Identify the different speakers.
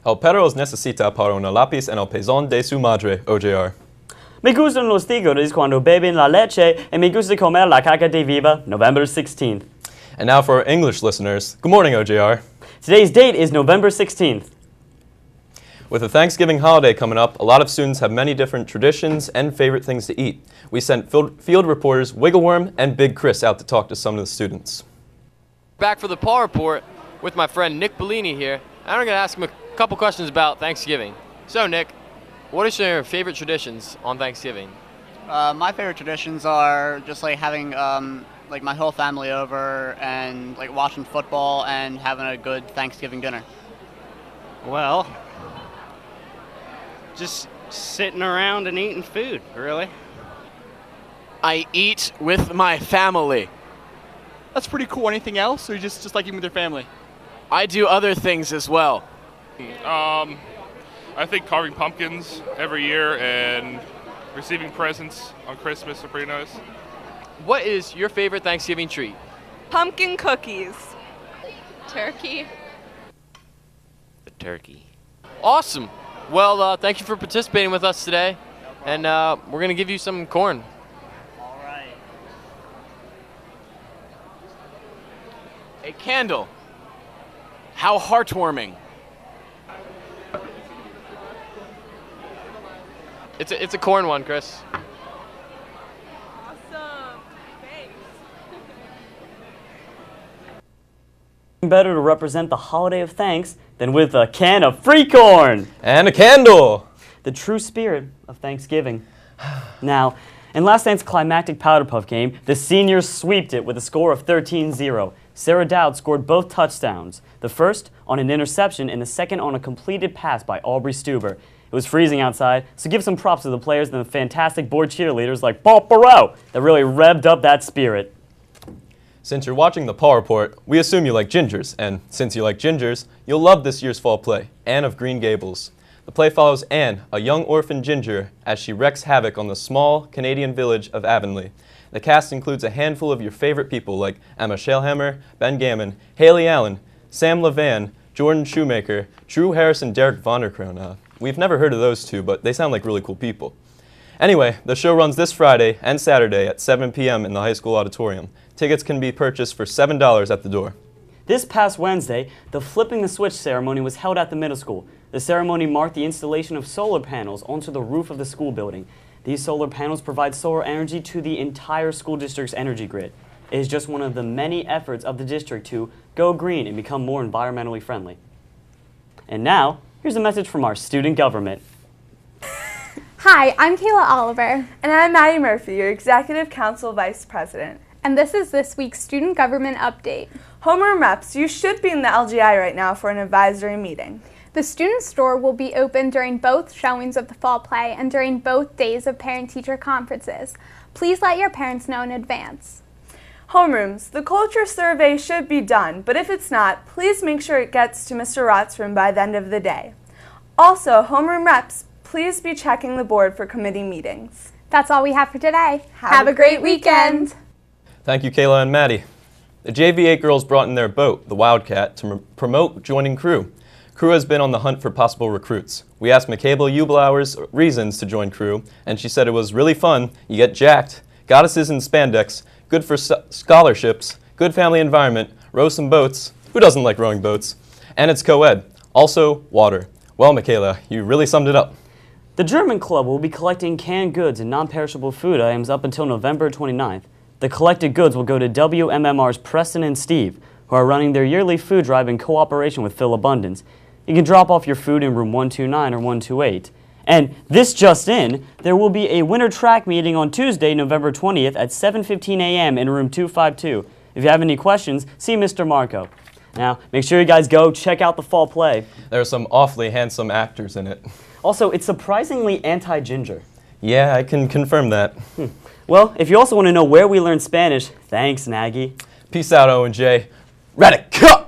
Speaker 1: El perro necesita para un lápiz en el pezón de su madre, OJR.
Speaker 2: Me gustan los tigres cuando beben la leche, and me gusta comer la caca de viva, November 16th.
Speaker 1: And now for our English listeners, good morning, OJR.
Speaker 2: Today's date is November 16th.
Speaker 1: With the Thanksgiving holiday coming up, a lot of students have many different traditions and favorite things to eat. We sent field reporters Wiggleworm and Big Chris out to talk to some of the students.
Speaker 3: Back for the Paw Report with my friend Nick Bellini here. I'm going to ask him a couple questions about Thanksgiving. So, Nick, what are some of your favorite traditions on Thanksgiving?
Speaker 4: My favorite traditions are just like having like my whole family over and like watching football and having a good Thanksgiving dinner.
Speaker 5: Well, just sitting around and eating food, really.
Speaker 6: I eat with my family.
Speaker 7: That's pretty cool. Anything else, or just like eating with your family?
Speaker 6: I do other things as well.
Speaker 8: I think carving pumpkins every year and receiving presents on Christmas are pretty nice.
Speaker 3: What is your favorite Thanksgiving treat?
Speaker 9: Pumpkin cookies.
Speaker 10: Turkey.
Speaker 3: The turkey. Awesome. Well, thank you for participating with us today. And we're going to give you some corn.
Speaker 4: All right.
Speaker 6: A candle. How heartwarming.
Speaker 3: It's a corn one, Chris.
Speaker 9: Awesome. Thanks.
Speaker 2: Better to represent the holiday of thanks than with a can of free corn.
Speaker 1: And a candle!
Speaker 2: The true spirit of Thanksgiving. Now, in last night's climactic Powder Puff game, the seniors sweeped it with a score of 13-0. Sarah Dowd scored both touchdowns, the first on an interception and the second on a completed pass by Aubrey Stuber. It was freezing outside, so give some props to the players and the fantastic board cheerleaders like Paul Perot that really revved up that spirit.
Speaker 1: Since you're watching the Paw Report, we assume you like gingers, and since you like gingers, you'll love this year's fall play, Anne of Green Gables. The play follows Anne, a young orphan ginger, as she wreaks havoc on the small Canadian village of Avonlea. The cast includes a handful of your favorite people like Emma Shalehammer, Ben Gammon, Haley Allen, Sam Levan, Jordan Shoemaker, Drew Harris, and Derek Vonderkroon. We've never heard of those two, but they sound like really cool people. Anyway, the show runs this Friday and Saturday at 7 p.m. in the high school auditorium. Tickets can be purchased for $7 at the door.
Speaker 2: This past Wednesday, the Flipping the Switch ceremony was held at the middle school. The ceremony marked the installation of solar panels onto the roof of the school building. These solar panels provide solar energy to the entire school district's energy grid. It is just one of the many efforts of the district to go green and become more environmentally friendly. And now, here's a message from our student government.
Speaker 10: Hi, I'm Kayla Oliver.
Speaker 9: And I'm Maddie Murphy, your Executive Council Vice President.
Speaker 10: And this is this week's Student Government Update.
Speaker 9: Homeroom reps, you should be in the LGI right now for an advisory meeting.
Speaker 10: The student store will be open during both showings of the fall play and during both days of parent-teacher conferences. Please let your parents know in advance.
Speaker 9: Homerooms, the culture survey should be done, but if it's not, please make sure it gets to Mr. Rott's room by the end of the day. Also, homeroom reps, please be checking the board for committee meetings.
Speaker 10: That's all we have for today. Have a great weekend.
Speaker 1: Thank you, Kayla and Maddie. The JV8 girls brought in their boat, the Wildcat, to promote joining Crew. Crew has been on the hunt for possible recruits. We asked Michaela Ubelauer's reasons to join Crew, and she said it was really fun, you get jacked, goddesses in spandex, good for scholarships, good family environment, row some boats, who doesn't like rowing boats, and it's co-ed, also water. Well, Michaela, you really summed it up.
Speaker 2: The German Club will be collecting canned goods and non-perishable food items up until November 29th. The collected goods will go to WMMR's Preston and Steve, who are running their yearly food drive in cooperation with Phil Abundance. You can drop off your food in room 129 or 128. And this just in, there will be a winter track meeting on Tuesday, November 20th at 7:15 a.m. in room 252. If you have any questions, see Mr. Marco. Now, make sure you guys go check out the fall play.
Speaker 1: There are some awfully handsome actors in it.
Speaker 2: Also, it's surprisingly anti-ginger.
Speaker 1: Yeah, I can confirm that.
Speaker 2: Well, if you also want to know where we learn Spanish, thanks, Nagy.
Speaker 1: Peace out, O and J. Radical!